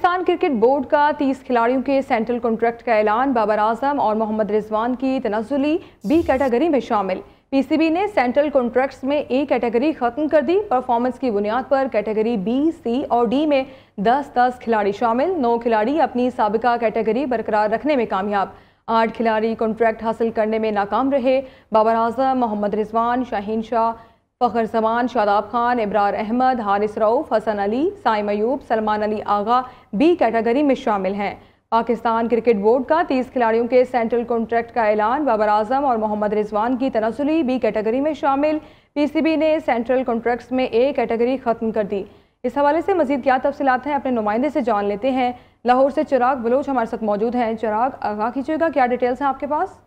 Pakistan cricket board का 30 खिलाड़ियों के सेंट्रल कॉन्ट्रैक्ट का ऐलान। बाबर आजम और मोहम्मद रिजवान की तनज़्ज़ुली बी कैटेगरी में शामिल। पीसीबी ने सेंट्रल कॉन्ट्रैक्ट्स में ए कैटेगरी खत्म कर दी। परफॉर्मेंस की बुनियाद पर कैटेगरी बी, सी और डी में 10-10 खिलाड़ी शामिल। 9 खिलाड़ी अपनी साबिका कैटेगरी बरकरार रखने में कामयाब। 8 खिलाड़ी कॉन्ट्रैक्ट हासिल करने में नाकाम रहे। बाबर आजम, मोहम्मद रिजवान, शाहीन शाह, फ़खर जमान, शादाब खान, इब्रार अहमद, हारिस रऊफ, हसन अली, साइम अयूब, सलमान अली आगा बी कैटेगरी में शामिल हैं। पाकिस्तान क्रिकेट बोर्ड का 30 खिलाड़ियों के सेंट्रल कॉन्ट्रैक्ट का ऐलान। बाबर आजम और मोहम्मद रिजवान की तनज़्ज़ुली बी कैटेगरी में शामिल। पीसीबी ने सेंट्रल कॉन्ट्रैक्ट्स में ए कैटेगरी खत्म कर दी। इस हवाले से मजीद क्या तफसीलात हैं, अपने नुमाइंदे से जान लेते हैं। लाहौर से चिराग बलोच हमारे साथ मौजूद हैं। चिराग, आगाह कीजिएगा, क्या डिटेल्स हैं आपके पास?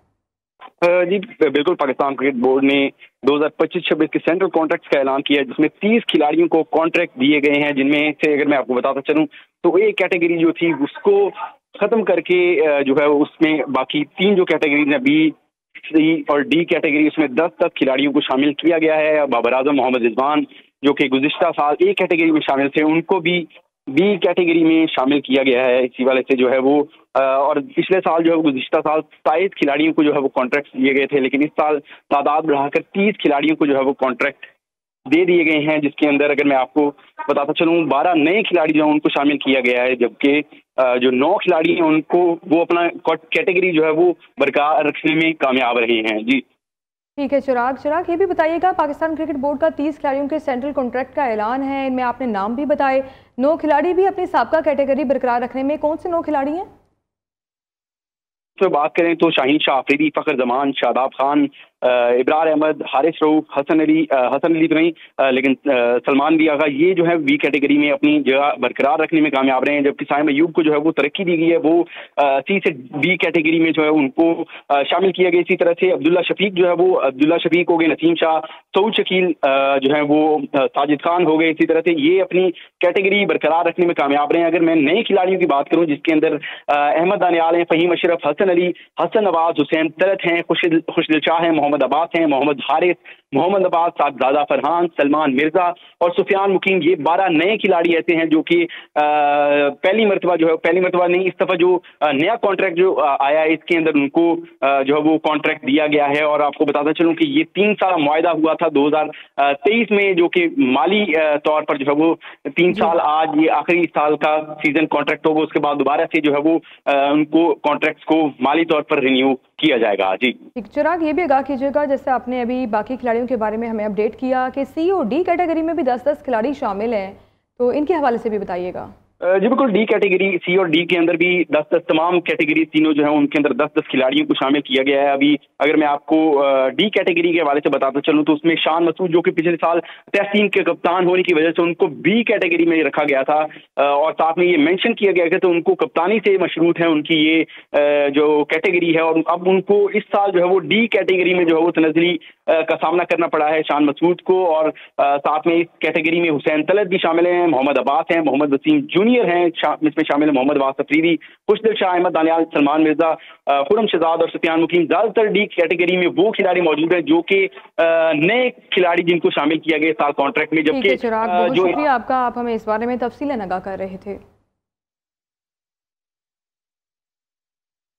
जी बिल्कुल, पाकिस्तान क्रिकेट बोर्ड ने 2025-26 के सेंट्रल कॉन्ट्रैक्ट्स का ऐलान किया है, जिसमें 30 खिलाड़ियों को कॉन्ट्रैक्ट दिए गए हैं, जिनमें से अगर मैं आपको बताता चलूं तो ए कैटेगरी जो थी उसको खत्म करके जो है उसमें बाकी 3 जो कैटेगरीज हैं, बी, सी और डी कैटेगरी, उसमें 10-10 खिलाड़ियों को शामिल किया गया है। बाबर आजम, मोहम्मद रिजवान जो कि गुज़िश्ता साल ए कैटेगरी में शामिल थे, उनको भी बी कैटेगरी में शामिल किया गया है। इसी वाले से जो है वो और पिछले साल जो है गुज़िश्ता साल 27 खिलाड़ियों को जो है वो कॉन्ट्रैक्ट दिए गए थे, लेकिन इस साल तादाद बढ़ाकर 30 खिलाड़ियों को जो है वो कॉन्ट्रैक्ट दे दिए गए हैं, जिसके अंदर अगर मैं आपको बताता चलूं 12 नए खिलाड़ी जो है उनको शामिल किया गया है, जबकि जो 9 खिलाड़ी हैं उनको वो अपना कैटेगरी जो है वो बरकरार रखने में कामयाब रहे हैं। जी ठीक है चिराग, ये भी बताइएगा, पाकिस्तान क्रिकेट बोर्ड का 30 खिलाड़ियों के सेंट्रल कॉन्ट्रैक्ट का ऐलान है, इनमें आपने नाम भी बताए। 9 खिलाड़ी भी अपनी साबिका कैटेगरी बरकरार रखने में, कौन से 9 खिलाड़ी हैं? तो बात करें तो शाहीन शाह अफरीदी, फ़खर जमान, शादाब खान, इब्रार अहमद, हारिस रऊफ, हसन अली तो नहीं लेकिन सलमान अली आगा, ये जो है बी कैटेगरी में अपनी जगह बरकरार रखने में कामयाब रहे हैं, जबकि साइम अयूब को जो है वो तरक्की दी गई है, वो सी से बी कैटेगरी में जो है उनको शामिल किया गया। इसी तरह से अब्दुल्ला शफीक जो है वो अब्दुल्ला शफीक हो गए, नसीम शाह, सऊद शकील जो है वो साजिद खान हो गए। इसी तरह से ये अपनी कैटेगरी बरकरार रखने में कामयाब रहे हैं। अगर मैं नए खिलाड़ियों की बात करूँ, जिसके अंदर अहमद दानियाल हैं, फ़हीम अशरफ, हसन अली, हसन नवाज, हुसैन तलत हैं, खुशदिल शाह हैं, मोहम्मद अब्बास हैं, मोहम्मद हारिस, मोहम्मद अब्बास, सादादा फरहान, सलमान मिर्जा और सुफियान मुकीम, ये 12 नए खिलाड़ी ऐसे हैं जो कि पहली मरतबा नहीं, इस दफा जो नया कॉन्ट्रैक्ट जो आया है इसके अंदर उनको जो है वो कॉन्ट्रैक्ट दिया गया है। और आपको बताता चलूं कि ये 3 साल मुआहदा हुआ था 2023 में, जो कि माली तौर पर जो है वो 3 साल, आज ये आखिरी साल का सीजन कॉन्ट्रैक्ट होगा, उसके बाद दोबारा से जो है वो उनको कॉन्ट्रैक्ट को माली तौर पर रिन्यू किया जाएगा। जी चिराग, ये भी आगाह कीजिएगा, जैसे आपने अभी बाकी खिलाड़ियों के बारे में हमें अपडेट किया कि सी और डी कैटेगरी में भी 10-10 खिलाड़ी शामिल हैं, तो इनके हवाले से भी बताइएगा। जी बिल्कुल, डी कैटेगरी, सी और डी के अंदर भी 10-10 तमाम कैटेगरी तीनों जो है उनके अंदर 10-10 खिलाड़ियों को शामिल किया गया है। अभी अगर मैं आपको डी कैटेगरी के हवाले से बताता चलूं तो उसमें शान मसूद, जो कि पिछले साल टेस्ट टीम के कप्तान होने की वजह से उनको बी कैटेगरी में रखा गया था, और साथ में ये मेंशन किया गया था तो उनको कप्तानी से मशरूत है उनकी ये जो कैटेगरी है, और अब उनको इस साल जो है वो डी कैटेगरी में जो है वो तनज़्ज़ुली का सामना करना पड़ा है शान मसूद को। और साथ में इस कैटेगरी में हुसैन तलत भी शामिल हैं, मोहम्मद अब्बास हैं, मोहम्मद वसीम जूनियर हैं, इसमें शामिल है मोहम्मद वास अफरीदी, खुशदिल शाह, अहमद दानियाल, सलमान मिर्जा, खुरम शहजाद और सुफियान मुकीम। ज्यादातर डी कैटेगरी में वो खिलाड़ी मौजूद हैं जो कि नए खिलाड़ी जिनको शामिल किया गया साल कॉन्ट्रैक्ट में, जबकि शुक्रिया आपका, आप हमें इस बारे में तफसीलन आगाह कर रहे थे।